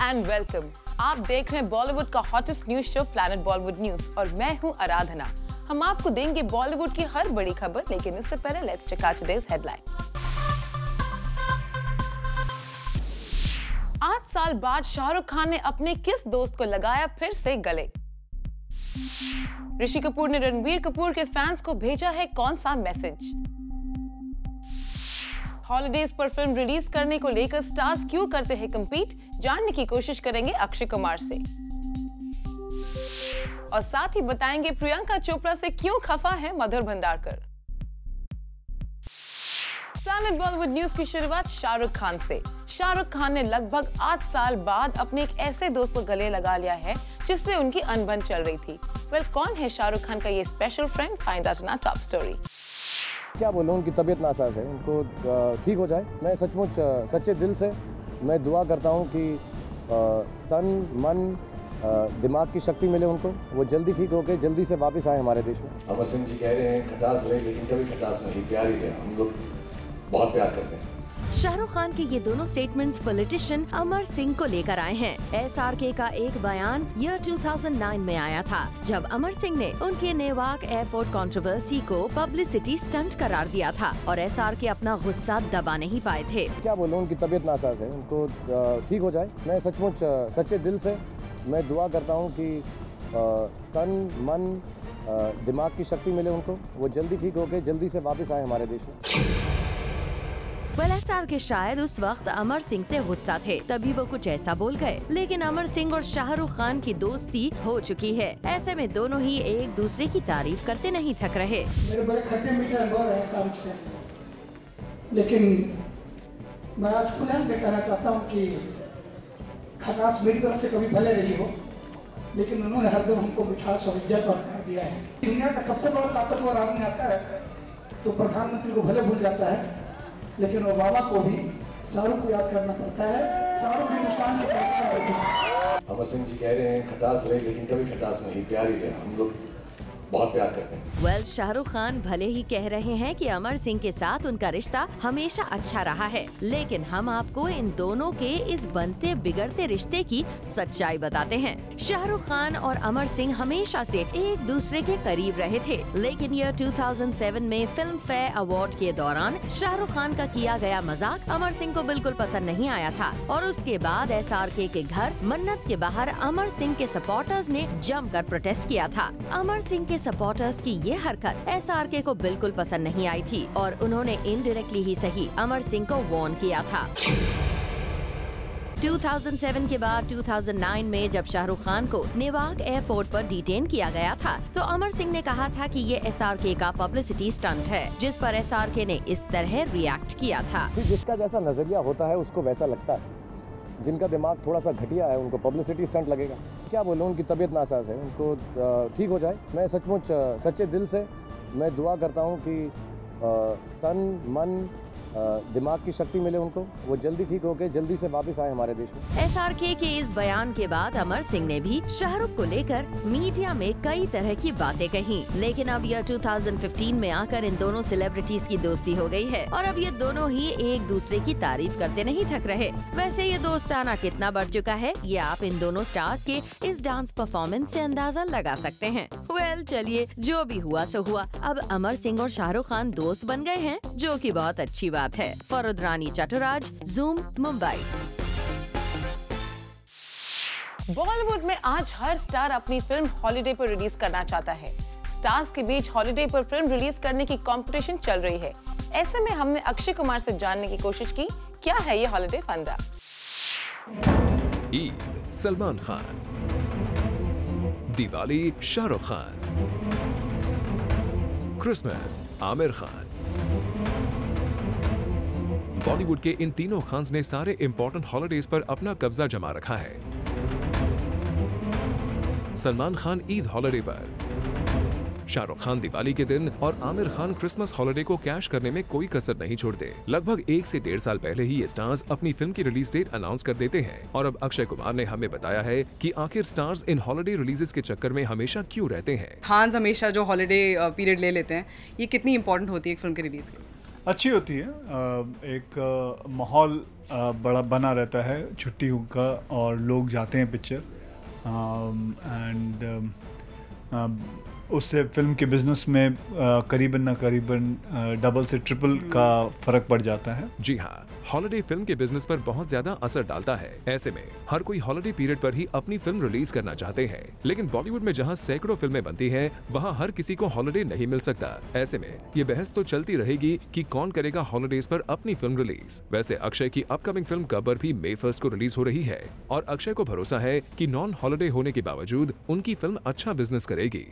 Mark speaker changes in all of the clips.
Speaker 1: And welcome. आप देख रहे हैं बॉलीवुड का hottest news show planet Bollywood news और मैं हूं आराधना। हम आपको देंगे बॉलीवुड की हर बड़ी खबर, लेकिन उससे पहले let's check out today's headline. 8 साल बाद शाहरुख खान ने अपने किस दोस्त को लगाया फिर से गले? ऋषि कपूर ने रणबीर कपूर के फैंस को भेजा है कौन सा मैसेज? हॉलिडेज पर फिल्म रिलीज करने को लेकर स्टार्स क्यों करते हैं कम्पीट, जानने की कोशिश करेंगे अक्षय कुमार से। और साथ ही बताएंगे प्रियंका चोपड़ा से क्यों खफा है मधुर भंडारकर। प्लैनेट बॉलीवुड न्यूज की शुरुआत शाहरुख खान से। शाहरुख खान ने लगभग 8 साल बाद अपने एक ऐसे दोस्त को गले लगा लिया है जिससे उनकी अनबन चल रही थी। कौन है शाहरुख खान का ये special friend? Find out in our top story.
Speaker 2: क्या बोलूं, उनकी तबीयत नासाज है, उनको ठीक हो जाए। मैं सचमुच सच्चे दिल से मैं दुआ करता हूं कि तन मन दिमाग की शक्ति मिले उनको, वो जल्दी ठीक होकर जल्दी से वापस आए हमारे देश में।
Speaker 3: अमर सिंह जी कह रहे हैं खटास रहे, लेकिन कभी खटास नहीं, प्यार ही है। हम लोग बहुत प्यार करते हैं।
Speaker 4: शाहरुख खान के ये दोनों स्टेटमेंट्स पॉलिटिशियन अमर सिंह को लेकर आए हैं। SRK का एक बयान ईयर 2009 में आया था, जब अमर सिंह ने उनके नेवाक एयरपोर्ट कंट्रोवर्सी को पब्लिसिटी स्टंट करार दिया था और SRK अपना गुस्सा दबा नहीं पाए थे।
Speaker 2: क्या बोलूं, उनकी तबीयत नासाज है, उनको ठीक हो जाए। मैं सचमुच सच्चे दिल से मैं दुआ करता हूँ कि तन मन दिमाग की शक्ति मिले उनको, वो जल्दी ठीक होकर जल्दी से वापस आए हमारे देश में।
Speaker 4: SRK शायद उस वक्त अमर सिंह से गुस्सा थे, तभी वो कुछ ऐसा बोल गए। लेकिन अमर सिंह और शाहरुख खान की दोस्ती हो चुकी है। ऐसे में दोनों ही एक दूसरे की तारीफ करते नहीं थक रहे।
Speaker 5: मेरे बड़े खट्टे मीठे अनुभव है शाहरुख से, लेकिन मैं आज पुनः भी कहना चाहता हूँ कि खटास मेरी तरफ से कभी भले रही हो, लेकिन उन्होंने हरदम हमको मिठास और इज्जत और प्यार दिया है। दुनिया का सबसे बड़ा ताकतवर आदमी आता है तो प्रधानमंत्री को भले भूल जाता है, लेकिन ओबामा को भी शाहरुख को याद करना पड़ता है। शाहरुख हिंदुस्तान के है।
Speaker 3: अमर सिंह जी कह रहे हैं खटास रहे, लेकिन कभी खटास नहीं, प्यार ही है। हम लोग बहुत प्यार करते हैं।
Speaker 4: शाहरुख खान भले ही कह रहे हैं कि अमर सिंह के साथ उनका रिश्ता हमेशा अच्छा रहा है, लेकिन हम आपको इन दोनों के इस बनते बिगड़ते रिश्ते की सच्चाई बताते हैं। शाहरुख खान और अमर सिंह हमेशा से एक दूसरे के करीब रहे थे, लेकिन ईयर 2007 में फिल्म फेयर अवार्ड के दौरान शाहरुख खान का किया गया मजाक अमर सिंह को बिल्कुल पसंद नहीं आया था और उसके बाद SRK के घर मन्नत के बाहर अमर सिंह के सपोर्टर्स ने जमकर प्रोटेस्ट किया था। अमर सिंह के सपोर्टर्स की ये हरकत SRK को बिल्कुल पसंद नहीं आई थी और उन्होंने इनडायरेक्टली ही सही अमर सिंह को वार्न किया था। 2007 के बाद 2009 में जब शाहरुख खान को नेवाक एयरपोर्ट पर डिटेन किया गया था, तो अमर सिंह ने कहा था कि ये SRK का पब्लिसिटी स्टंट है, जिस पर SRK ने इस तरह रिएक्ट किया था।
Speaker 2: जिसका जैसा नजरिया होता है उसको वैसा लगता है। जिनका दिमाग थोड़ा सा घटिया है उनको पब्लिसिटी स्टंट लगेगा। क्या बोलूं, उनकी तबीयत नासाज है, उनको ठीक हो जाए। मैं सचमुच सच्चे दिल से मैं दुआ करता हूं कि तन मन दिमाग की शक्ति मिले उनको, वो जल्दी ठीक होकर जल्दी से वापस आए हमारे देश में।
Speaker 4: SRK के इस बयान के बाद अमर सिंह ने भी शाहरुख को लेकर मीडिया में कई तरह की बातें कही, लेकिन अब ईयर 2015 में आकर इन दोनों सेलिब्रिटीज की दोस्ती हो गई है और अब ये दोनों ही एक दूसरे की तारीफ करते नहीं थक रहे। वैसे ये दोस्ताना कितना बढ़ चुका है, ये आप इन दोनों स्टार्स के इस डांस परफॉर्मेंस से अंदाजा लगा सकते हैं। चलिए, जो भी हुआ सो हुआ। अब अमर सिंह और शाहरुख खान दोस्त बन गए हैं, जो कि बहुत अच्छी बात है। फरुद्रानी चटुराज, ज़ूम, मुंबई।
Speaker 1: बॉलीवुड में आज हर स्टार अपनी फिल्म हॉलिडे पर रिलीज करना चाहता है। स्टार्स के बीच हॉलिडे पर फिल्म रिलीज करने की कंपटीशन चल रही है। ऐसे में हमने अक्षय कुमार से जानने की कोशिश की, क्या है ये हॉलिडे फंडा।
Speaker 6: ईद सलमान खान, दिवाली शाहरुख खान, क्रिसमस आमिर खान। बॉलीवुड के इन तीनों खान्स ने सारे इंपॉर्टेंट हॉलिडेज पर अपना कब्जा जमा रखा है। सलमान खान ईद हॉलिडे पर, शाहरुख खान दिवाली के दिन और आमिर खान क्रिसमस हॉलिडे को कैश करने में कोई कसर नहीं छोड़ते। लगभग 1 से 1.5 साल पहले ही ये स्टार्स अपनी फिल्म की रिलीज डेट अनाउंस कर देते हैं और अब अक्षय कुमार ने हमें बताया है कि आखिर स्टार्स इन हॉलिडे रिलीजेस के चक्कर में हमेशा क्यों रहते हैं।
Speaker 7: खान्स हमेशा जो हॉलिडे पीरियड ले लेते हैं, ये कितनी इंपॉर्टेंट होती है एक फिल्म की रिलीज के लिए?
Speaker 8: अच्छी होती है, एक माहौल बड़ा बना रहता है छुट्टी का, और लोग जाते हैं पिक्चर, एंड उससे फिल्म के बिजनेस में करीबन डबल से ट्रिपल का फर्क पड़ जाता है।
Speaker 6: जी हाँ, हॉलिडे फिल्म के बिजनेस पर बहुत ज्यादा असर डालता है। ऐसे में हर कोई हॉलिडे पीरियड पर ही अपनी फिल्म रिलीज करना चाहते हैं, लेकिन बॉलीवुड में जहाँ सैकड़ों फिल्में बनती हैं, वहाँ हर किसी को हॉलिडे नहीं मिल सकता। ऐसे में ये बहस तो चलती रहेगी कि कौन करेगा हॉलिडेज पर अपनी फिल्म रिलीज। वैसे अक्षय की अपकमिंग फिल्म गब्बर भी May 1 को रिलीज हो रही है, और अक्षय को भरोसा है कि नॉन हॉलिडे होने के बावजूद उनकी फिल्म अच्छा बिजनेस करेगी।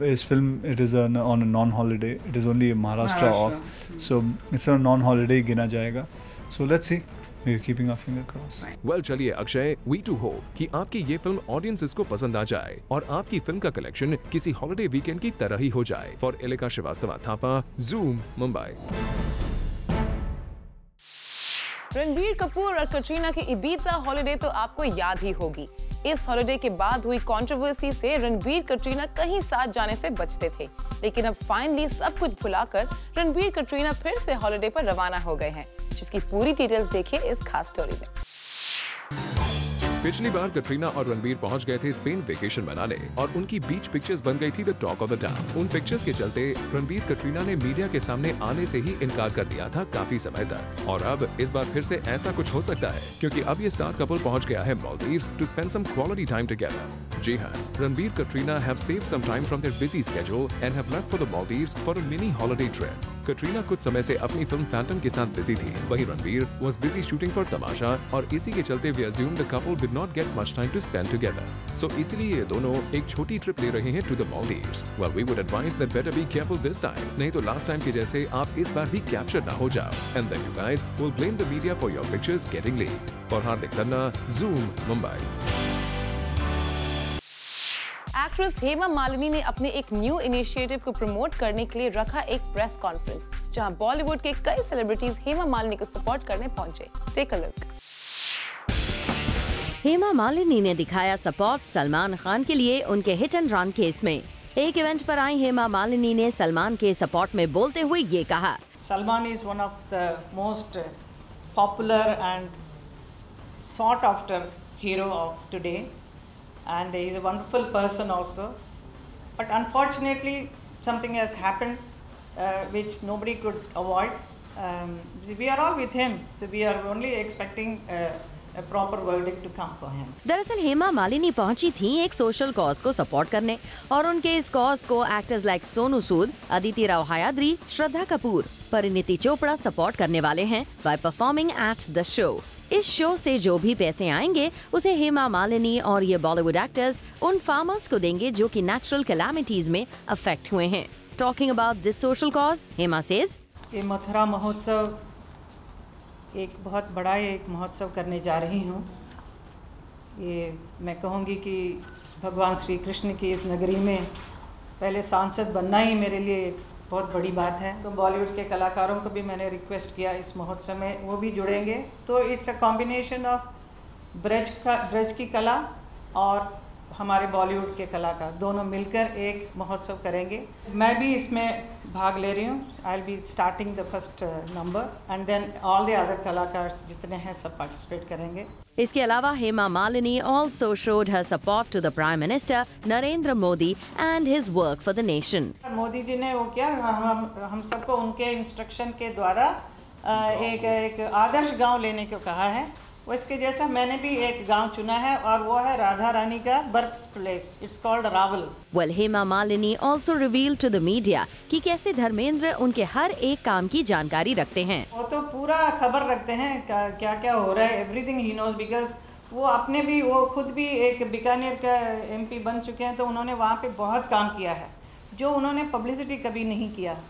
Speaker 8: इस film it is on a non holiday, it is only Maharashtra off, so it's a non holiday गिना जाएगा। So let's see, we are keeping our finger cross.
Speaker 6: Well चलिए अक्षय, वी टू होप कि आपकी ये film audiences को पसंद आ जाए और आपकी फिल्म का कलेक्शन किसी हॉलिडे वीकेंड की तरह ही हो जाए। For Elika Shrivastava Thapa, zoom, Mumbai.
Speaker 1: रणबीर कपूर और कटरीना की इबीजा हॉलिडे तो आपको याद ही होगी। इस हॉलिडे के बाद हुई कंट्रोवर्सी से रणबीर कटरीना कहीं साथ जाने से बचते थे, लेकिन अब फाइनली सब कुछ भुलाकर रणबीर कटरीना फिर से हॉलिडे पर रवाना हो गए हैं, जिसकी पूरी डिटेल्स देखिए इस खास स्टोरी में।
Speaker 6: पिछली बार कटरीना और रणबीर पहुंच गए थे स्पेन वेकेशन मनाने, और उनकी बीच पिक्चर्स बन गई थी the talk of the town. उन पिक्चर्स के चलते रणबीर कटरीना ने मीडिया के सामने आने से ही इनकार कर दिया था काफी समय तक, और अब इस बार फिर से ऐसा कुछ हो सकता है, क्योंकि अब ये स्टार कपल पहुंच गया है Maldives to spend some quality time together. जी हाँ, Ranbir Katrina have saved some time from their busy schedule and have left for the Maldives for a mini holiday trip. Katrina कुछ समय से अपनी फिल्म फैंटम के साथ बिजी थी, वहीं Ranbir was busy shooting for Tamasha, और इसी के चलते we assume the couple did not get much time to spend together. So इसलिए ये दोनों एक छोटी ट्रिप ले रहे हैं to the Maldives. Well, we would advise that better be careful this time. नहीं तो last time के जैसे आप इस बार भी कैप्चर ना हो जाओ. And then you guys will blame the media for your pictures getting leaked. For Hardik Tanna, Zoom, Mumbai.
Speaker 1: Actress Hema Malini ने अपने एक न्यू इनिशिएटिव को प्रमोट करने के लिए रखा एक प्रेस कॉन्फ्रेंस, जहां बॉलीवुड के कई सेलिब्रिटीज हेमा मालिनी को सपोर्ट करने पहुंचे। Take a look.
Speaker 4: Hema Malini ने दिखाया सपोर्ट सलमान खान के लिए उनके हिट एंड रन केस में। एक इवेंट पर आई हेमा मालिनी ने सलमान के सपोर्ट में बोलते हुए ये कहा,
Speaker 9: Salman is one of the most popular and sought after hero of today, and he is a wonderful person also. But unfortunately, something has happened which nobody could avoid. We are all with him, so we are only expecting a proper verdict to come for him.
Speaker 4: दरअसल हेमा मालिनी पहुंची थी एक social cause को support करने, और उनके इस cause को actors like Sonu Sood, Aditi Rao हयाद्री, Shraddha Kapoor, Parineeti Chopra support करने वाले हैं by performing at the show. इस शो से जो भी पैसे आएंगे उसे हेमा मालिनी और ये बॉलीवुड एक्टर्स उन फार्मर्स को देंगे जो कि नेचुरल कैलामिटीज में अफेक्ट हुए हैं। Talking about this social cause, Hema says,
Speaker 9: ये मथुरा महोत्सव एक बहुत बड़ा एक महोत्सव करने जा रही हूँ। ये मैं कहूँगी कि भगवान श्री कृष्ण की इस नगरी में पहले सांसद बनना ही मेरे लिए एक बहुत बड़ी बात है। तो बॉलीवुड के कलाकारों को भी मैंने रिक्वेस्ट किया इस महोत्सव में वो भी जुड़ेंगे। तो it's a combination of Braj की कला और हमारे बॉलीवुड के कलाकार दोनों मिलकर एक महोत्सव करेंगे। मैं भी इसमें भाग ले रही हूँ। I will be starting the first number and then all the other कलाकार जितने हैं सब पार्टिसिपेट करेंगे।
Speaker 4: इसके अलावा Hema Malini also showed her support to the Prime Minister Narendra Modi and his work for the nation.
Speaker 9: Modi ji ने वो क्या हम सबको उनके इंस्ट्रक्शन के द्वारा एक आदर्श गांव लेने को कहा है। वो इसके जैसा मैंने भी एक गांव चुना है और वो है राधा रानी का birth place. It's called Rawal.
Speaker 4: Well, Hema Malini also revealed to the media कि कैसे धर्मेंद्र उनके हर एक काम की जानकारी रखते हैं।
Speaker 9: वो तो पूरा खबर रखते हैं क्या क्या हो रहा है, एवरीथिंग ही नोज, बिकॉज वो अपने भी वो खुद भी एक बीकानेर का MP बन चुके हैं। तो उन्होंने वहाँ पे बहुत काम किया है जो उन्होंने पब्लिसिटी कभी नहीं किया,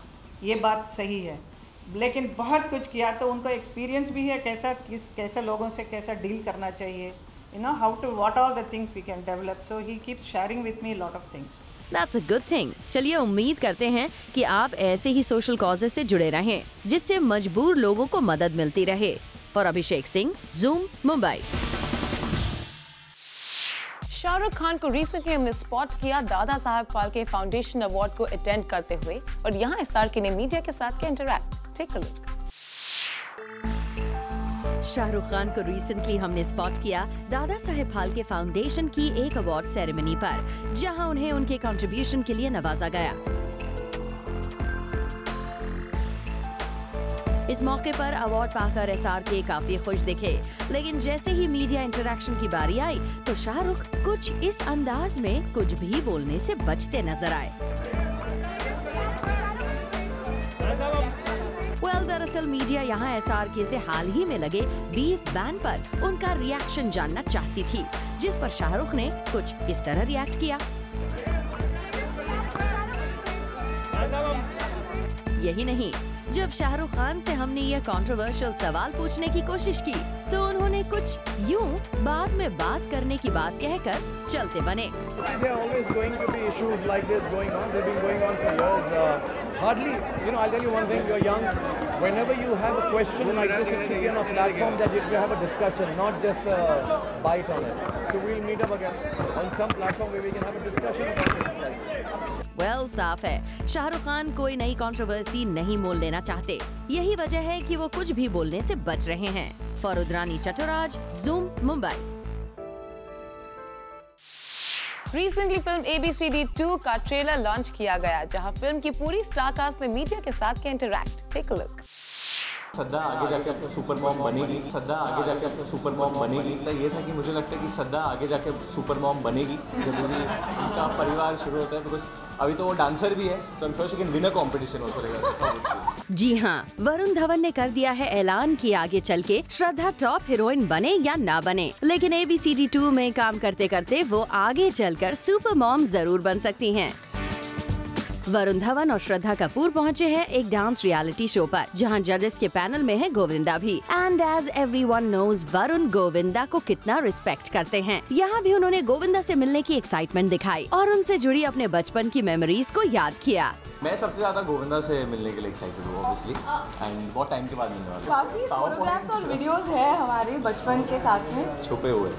Speaker 9: ये बात सही है, लेकिन बहुत कुछ किया। तो उनको एक्सपीरियंस भी है कैसा लोगों से कैसा डील करना चाहिए, you know how to what all the things we can develop. So he keeps sharing with me a lot of things.
Speaker 4: That's a good thing. चलिए उम्मीद करते हैं कि आप ऐसे ही सोशल कॉजेस से जुड़े रहें जिससे मजबूर लोगों को मदद मिलती रहे। For Abhishek Singh, Zoom, Mumbai.
Speaker 1: शाहरुख खान को रिसेंटली हमने स्पॉट किया दादा साहब फाल्के फाउंडेशन अवार्ड को अटेंड करते हुए, और यहाँ SRK ने मीडिया के साथ किया interact. Take a look.
Speaker 4: Shahrukh Khan को रिसेंटली हमने स्पॉट किया दादा साहेब फाल्के फाउंडेशन की एक अवार्ड सेरेमनी पर, जहां उन्हें उनके कंट्रीब्यूशन के लिए नवाजा गया। इस मौके पर अवार्ड पाकर SRK काफी खुश दिखे, लेकिन जैसे ही मीडिया इंटरेक्शन की बारी आई तो शाहरुख कुछ इस अंदाज में कुछ भी बोलने से बचते नजर आए। दरअसल मीडिया यहाँ SRK से हाल ही में लगे बीफ बैन पर उनका रिएक्शन जानना चाहती थी, जिस पर शाहरुख ने कुछ इस तरह रिएक्ट किया। यही नहीं, जब शाहरुख खान से हमने यह कंट्रोवर्शियल सवाल पूछने की कोशिश की तो उन्होंने कुछ यूं बाद में बात करने की बात कहकर चलते बने।
Speaker 2: Hardly, I'll tell you one thing, you're young. Whenever you have a question like this, it should be on a platform that you have a discussion, not just a bite on it. So we'll meet up again on some platform where we can have a discussion about things like this.
Speaker 4: Well, साफ है, शाहरुख खान कोई नई controversy नहीं मोल लेना चाहते। यही वजह है कि वो कुछ भी बोलने से बच रहे हैं। फरुद्रानी Chattoraj, Zoom, Mumbai.
Speaker 1: Recently film ABCD 2 का ट्रेलर लॉन्च किया गया, जहां फिल्म की पूरी स्टार कास्ट ने मीडिया के साथ किया interact. Take a look.
Speaker 10: Shraddha आगे जाके अपने सुपर मॉम बनेगी, श्रद्धा आगे जाके अपने सुपर मॉम बनेगी। तो ये था कि मुझे लगता है कि श्रद्धा आगे जाके सुपर मॉम बनेगी, जरूरी उनका परिवार शुरू होता है, बिकॉज अभी तो वो डांसर भी है, तो I am sure she can win a competition also.
Speaker 4: जी हाँ, वरुण धवन ने कर दिया है ऐलान कि आगे चल के श्रद्धा टॉप हीरोइन बने या ना बने, लेकिन ABCD 2 में काम करते करते वो आगे चलकर सुपर मॉम जरूर बन सकती हैं। वरुण धवन और श्रद्धा कपूर पहुंचे हैं एक डांस रियलिटी शो पर, जहां जजेस के पैनल में है गोविंदा भी। And as everyone knows, Varun Govinda को कितना रिस्पेक्ट करते हैं। यहाँ भी उन्होंने गोविंदा से मिलने की एक्साइटमेंट दिखाई और उनसे जुड़ी अपने बचपन की मेमोरीज को याद किया।
Speaker 10: मैं सबसे ज्यादा गोविंदा से मिलने के लिए एक्साइटेड हूँ ऑब्वियसली, एंड बहुत टाइम के बाद मिलने वाला।
Speaker 11: काफी फोटोग्राफ्स और वीडियोस है हमारे बचपन के साथ में
Speaker 10: छुपे हुए।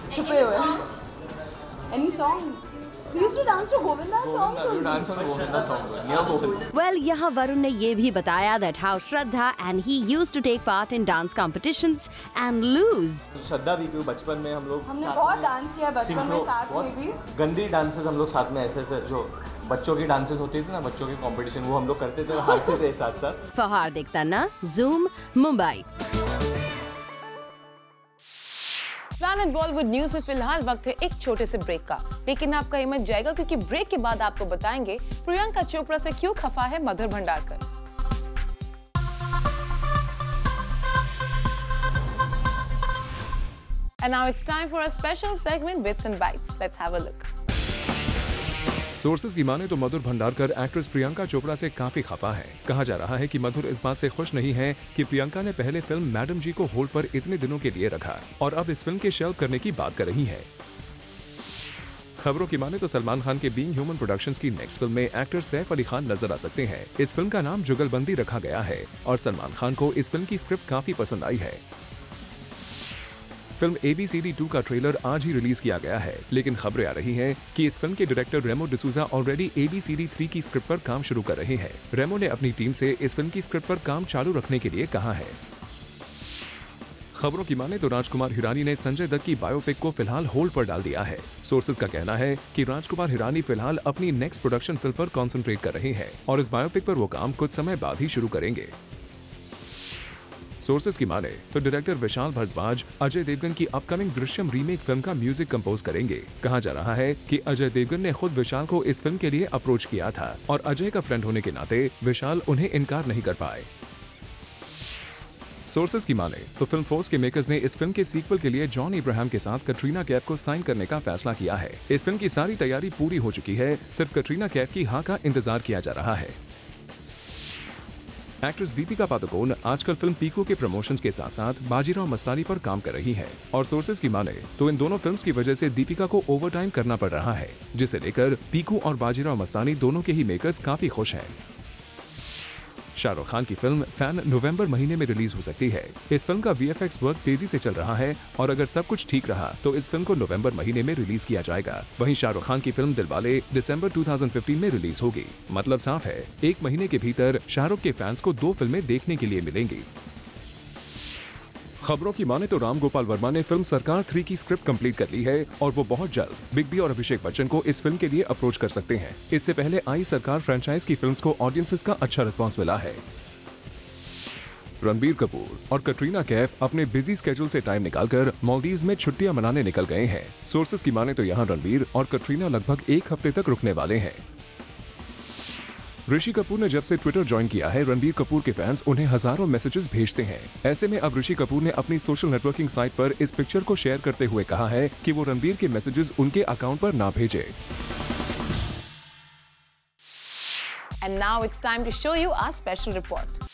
Speaker 11: Any songs? We used to dance to Govinda songs.
Speaker 10: We dance on Govinda songs.
Speaker 4: Well, यहाँ वरुण ने ये भी बताया that how Shraddha and he used to take part in dance competitions and lose.
Speaker 10: श्रद्धा भी क्यों बचपन में हमने
Speaker 11: बहुत डांस किया बचपन में साथ में भी।
Speaker 10: गंदी डांसेस हम लोग साथ में ऐसे जो बच्चों की डांसेस होती थी ना, बच्चों के कंपटीशन, वो हम लोग करते थे, हारते थे साथ साथ।
Speaker 4: फहार दिखताना, Zoom, Mumbai.
Speaker 1: Planet Bollywood news में फिलहाल वक्त है एक छोटे से ब्रेक का, लेकिन आपका हिम्मत जाएगा क्योंकि ब्रेक के बाद आपको बताएंगे प्रियंका चोपड़ा से क्यों खफा है मधुर Bhandarkar. And now it's time for a special segment, Bits and Bites. Let's have a look.
Speaker 6: Sources की माने तो मधुर भंडारकर एक्ट्रेस प्रियंका चोपड़ा से काफी खफा है। कहा जा रहा है कि मधुर इस बात से खुश नहीं है कि प्रियंका ने पहले फिल्म मैडम जी को होल्ड पर इतने दिनों के लिए रखा और अब इस फिल्म के शेल्व करने की बात कर रही है। खबरों की माने तो सलमान खान के बीइंग ह्यूमन प्रोडक्शंस की नेक्स्ट फिल्म में एक्टर सैफ अली खान नजर आ सकते हैं। इस फिल्म का नाम जुगलबंदी रखा गया है और सलमान खान को इस फिल्म की स्क्रिप्ट काफी पसंद आई है। फिल्म ABCD 2 का ट्रेलर आज ही रिलीज किया गया है, लेकिन खबरें आ रही हैं कि इस फिल्म के director Remo D'Souza already ABCD 3 की स्क्रिप्ट पर काम शुरू कर रहे हैं। रेमो ने अपनी टीम से इस फिल्म की स्क्रिप्ट पर काम चालू रखने के लिए कहा है। खबरों की माने तो राजकुमार हिरानी ने संजय दत्त की बायोपिक को फिलहाल होल्ड पर डाल दिया है। सोर्सेज का कहना है कि राजकुमार हिरानी फिलहाल अपनी नेक्स्ट प्रोडक्शन फिल्म पर कॉन्सेंट्रेट कर रहे हैं और इस बायोपिक पर वो काम कुछ समय बाद ही शुरू करेंगे। सोर्सेज की माने तो डायरेक्टर विशाल भारद्वाज अजय देवगन की अपकमिंग दृश्यम रीमेक फिल्म का म्यूजिक कंपोज करेंगे। कहा जा रहा है कि अजय देवगन ने खुद विशाल को इस फिल्म के लिए अप्रोच किया था और अजय का फ्रेंड होने के नाते विशाल उन्हें इनकार नहीं कर पाए। सोर्सेज की माने तो फिल्म फोर्स के मेकर्स ने इस फिल्म के सीक्वल के लिए जॉन इब्राहिम के साथ कटरीना कैफ को साइन करने का फैसला किया है। इस फिल्म की सारी तैयारी पूरी हो चुकी है, सिर्फ कटरीना कैफ की हाँ का इंतजार किया जा रहा है। एक्ट्रेस दीपिका पादुकोण आजकल फिल्म पीकू के प्रमोशंस के साथ साथ बाजीराव मस्तानी पर काम कर रही हैं और सोर्सेज की माने तो इन दोनों फिल्म्स की वजह से दीपिका को ओवरटाइम करना पड़ रहा है, जिसे लेकर पीकू और बाजीराव मस्तानी दोनों के ही मेकर्स काफी खुश हैं। शाहरुख खान की फिल्म फैन नवंबर महीने में रिलीज हो सकती है। इस फिल्म का VFX वर्क तेजी से चल रहा है और अगर सब कुछ ठीक रहा तो इस फिल्म को नवंबर महीने में रिलीज किया जाएगा। वहीं शाहरुख खान की फिल्म दिलवाले दिसंबर 2015 में रिलीज होगी। मतलब साफ है, एक महीने के भीतर शाहरुख के फैंस को 2 फिल्में देखने के लिए मिलेंगी। खबरों की माने तो राम गोपाल वर्मा ने फिल्म सरकार 3 की स्क्रिप्ट कंप्लीट कर ली है और वो बहुत जल्द बिग बी और अभिषेक बच्चन को इस फिल्म के लिए अप्रोच कर सकते हैं। इससे पहले आई सरकार फ्रेंचाइज की फिल्म्स को ऑडियंसेस का अच्छा रिस्पांस मिला है। रणबीर कपूर और कटरीना कैफ अपने बिजी स्केड्यूल से टाइम निकालकर मालदीव्स में छुट्टियां मनाने निकल गए हैं। सोर्सेज की माने तो यहां रणबीर और कटरीना लगभग 1 हफ्ते तक रुकने वाले हैं। ऋषि कपूर ने जब से ट्विटर ज्वाइन किया है, रणबीर कपूर के फैंस उन्हें हजारों मैसेजेस भेजते हैं। ऐसे में अब ऋषि कपूर ने अपनी सोशल नेटवर्किंग साइट पर इस पिक्चर को शेयर करते हुए कहा है कि वो रणबीर के मैसेजेस उनके अकाउंट पर ना भेजे।
Speaker 1: And now it's time to show you our special report.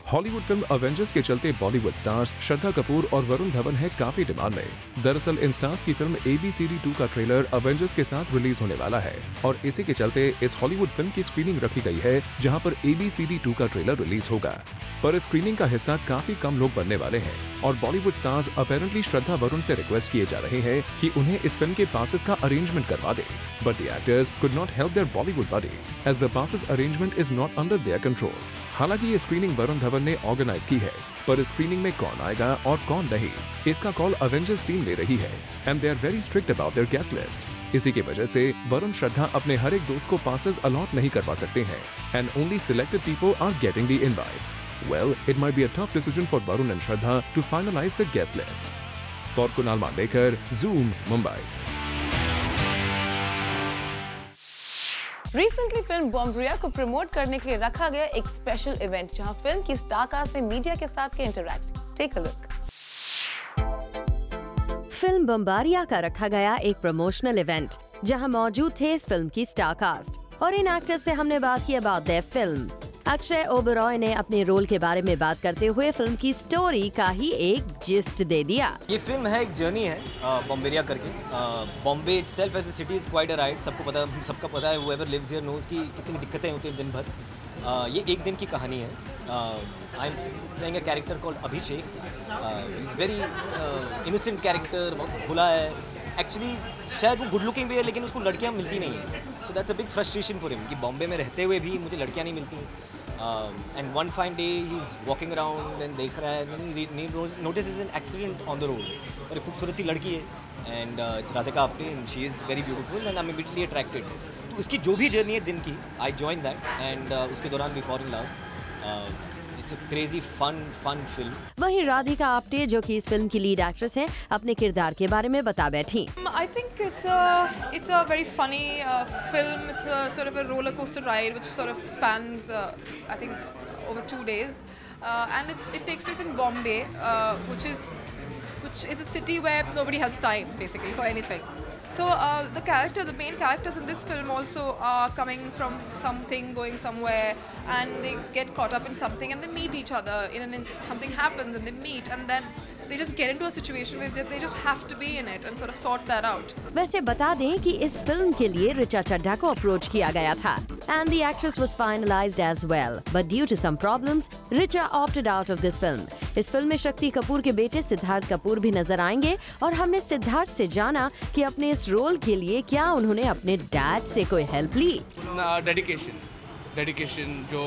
Speaker 6: Hollywood film Avengers के चलते बॉलीवुड स्टार्स श्रद्धा कपूर और वरुण धवन है काफी डिमांड में। दरअसल इन स्टार्स की फिल्म ABCD 2 का ट्रेलर अवेंजर्स के साथ रिलीज होने वाला है और इसी के चलते इस हॉलीवुड फिल्म की स्क्रीनिंग रखी गई है जहां पर ABCD 2 का ट्रेलर रिलीज होगा। पर स्क्रीनिंग का हिस्सा काफी कम लोग बनने वाले हैं और बॉलीवुड स्टार्स अपेरेंटली श्रद्धा वरुण से रिक्वेस्ट किए जा रहे हैं कि उन्हें इस फिल्म के पासेस का अरेंजमेंट करवा दे। But the actors could not help their Bollywood buddies as the passes arrangement is not under their control. हालांकि ये स्क्रीनिंग वरुण धवन ने ऑर्गेनाइज की है, पर स्क्रीनिंग में कौन आएगा और कौन नहीं, इसका कॉल अवेंजर्स टीम ले रही है and they are very strict about their guest list. इसी की वजह से वरुण श्रद्धा अपने हर एक दोस्त को पासेस अलॉट नहीं करवा सकते हैं and only selected people are getting the invites. Well, it might be a tough decision for Varun and Shraddha to finalize the guest list. For Kunal Mandekar, Zoom, Mumbai.
Speaker 1: Recently film Bombairiya को promote करने के लिए रखा गया एक special event जहां film की star cast ने मीडिया के साथ किया interact. Take a look.
Speaker 4: Film Bombairiya का रखा गया एक प्रमोशनल इवेंट जहां मौजूद थे इस फिल्म की स्टार कास्ट और इन एक्टर्स से हमने बात की about their film. Akshay Oberoi ने अपने रोल के बारे में बात करते हुए फिल्म की स्टोरी का ही एक जिस्ट दे दिया।
Speaker 12: ये फिल्म है, एक जर्नी है बॉम्बेरिया करके। Bombay itself as a city is quite a ride. सबका पता है, whoever lives here knows कि कितनी दिक्कतें होती हैं दिन भर। ये एक दिन की कहानी है। I am playing a character called Abhishek. Is very innocent character, बहुत खुला है। एक्चुअली शायद वो गुड लुकिंग भी है लेकिन उसको लड़कियां मिलती नहीं है। So that's a big frustration for him कि बॉम्बे में रहते हुए भी मुझे लड़कियां नहीं मिलती। And one fine day he is walking around and देख रहा है, notice is an accident on the road और एक खूबसूरत सी लड़की है and it's Radhika Apte and she is very beautiful and I am immediately attracted. तो उसकी जो भी जर्नी है दिन की, आई जॉइन दैट एंड उसके दौरान we fall in love. It's a crazy fun film.
Speaker 4: वहीं राधिका आप्टे जो कि इस फिल्म की लीड एक्ट्रेस हैं, अपने किरदार के बारे में बता बैठी।
Speaker 11: I think it's a very funny film. It's a sort of a roller coaster ride which sort of spans I think over 2 days, and it takes place in Bombay, which is a city where nobody has time basically for anything. So the main characters in this film also are coming from something, going somewhere, and they get caught up in something, and they meet each other. Something happens, and they meet, and then they just get into a situation where they just have to be in it and sort of sort that out.
Speaker 4: वैसे बता दें कि इस film के लिए ऋचा चड्ढा को approach किया गया था and the actress was finalized as well, but due to some problems, Richa opted out of this film. इस फिल्म में शक्ति कपूर के बेटे सिद्धार्थ कपूर भी नजर आएंगे और हमने सिद्धार्थ से जाना कि अपने इस रोल के लिए क्या उन्होंने अपने डैड से कोई हेल्प ली।
Speaker 13: डेडिकेशन जो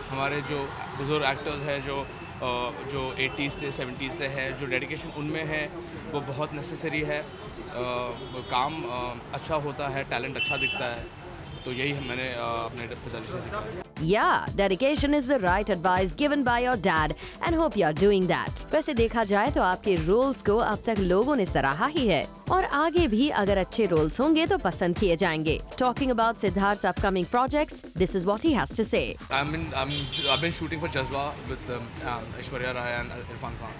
Speaker 13: हमारे जो बुजुर्ग एक्टर्स हैं जो 80s से 70s से है, जो डेडिकेशन उनमें है वो बहुत नेसेसरी है। काम अच्छा होता है, टैलेंट अच्छा दिखता है, तो यही मैंने अपने पिताजी से सीखा।
Speaker 4: Yeah, dedication is the right advice given by your dad and hope you are doing that. वैसे देखा जाए तो आपके रोल्स को अब तक लोगों ने सराहा ही है और आगे भी अगर अच्छे रोल्स होंगे तो पसंद किए जाएंगे। Talking about Siddharth's upcoming projects, this is what he has to say.
Speaker 13: I've been shooting for Jazba with Aishwarya Rai and Irfan Khan.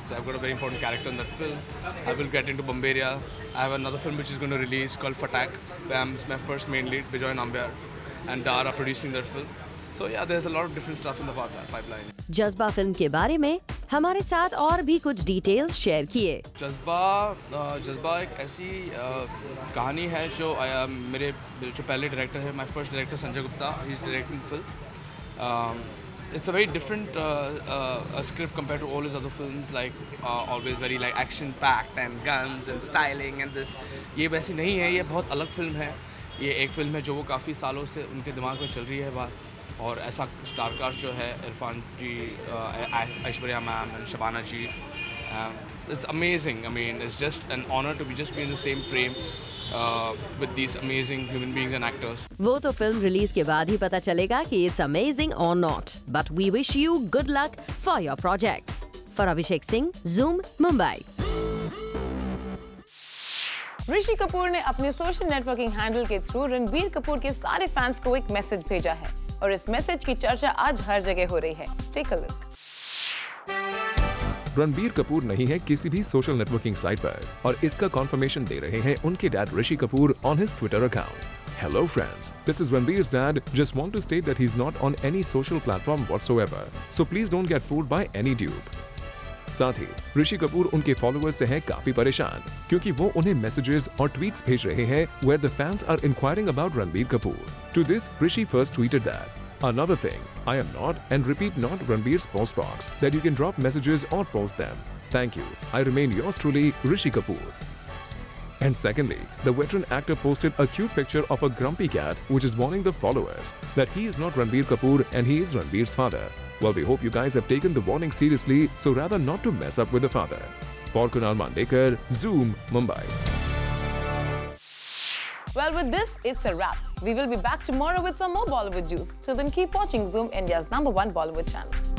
Speaker 13: So I've got a very important character in that film. I will get into Bamberia. I have another film which is going to release called Fatak. It's my first main lead, Bijoy Nambiar and Dara producing that film. So yeah, there's a lot of different stuff in the pipeline.
Speaker 4: जज्बा film के बारे में हमारे साथ और भी कुछ details share किए।
Speaker 13: जज्बा एक ऐसी कहानी है जो मेरे जो पहले डायरेक्टर है, my first director Sanjay Gupta, he is directing film. It's a very different script compared to all his other films, like always very like action packed and guns and styling and this. ये वैसी नहीं है, ये बहुत अलग film है। ये एक फिल्म है जो वो काफ़ी सालों से उनके दिमाग में चल रही है बात, और ऐसा स्टार कास्ट जो है, Irrfan ji, Aishwarya ma'am and Shabana ji, it's amazing. I mean, it's just an honor to just be in the same frame with these amazing human beings and actors.
Speaker 4: वो तो फिल्म रिलीज के बाद ही पता चलेगा कि it's amazing or not. But we wish you good luck for your projects. For Abhishek Singh, Zoom, Mumbai.
Speaker 1: Rishi Kapoor ने अपने social networking handle के थ्रू रणबीर कपूर के सारे फैंस को एक मैसेज भेजा है और इस मैसेज की चर्चा आज हर जगह हो रही है। Take a look.
Speaker 6: Ranbir Kapoor नहीं है किसी भी सोशल नेटवर्किंग साइट पर और इसका कॉन्फर्मेशन दे रहे हैं उनके dad Rishi Kapoor on his Twitter account. Hello friends, this is Ranbir's dad. Just want to state that he's not on any social platform whatsoever. So please don't get fooled by any dupe. साथ ही ऋषि कपूर उनके followers से हैं काफी परेशान क्योंकि वो उन्हें messages और ट्वीट्स भेज रहे हैं where the fans are inquiring about Ranbir Kapoor. To this, Rishi first tweeted that, "Another thing, I am not and repeat not Ranbir's post box that you can drop messages or post them. Thank you. I remain yours truly, Rishi Kapoor." And secondly, the veteran actor posted a cute picture of a grumpy cat which is warning the followers that he is not Ranbir Kapoor and he is Ranbir's father. Well, we hope you guys have taken the warning seriously, so rather not to mess up with the father. For Kunal Mandekar, Zoom, Mumbai.
Speaker 1: Well, with this, it's a wrap. We will be back tomorrow with some more Bollywood juice. Till then, keep watching Zoom, India's #1 Bollywood channel.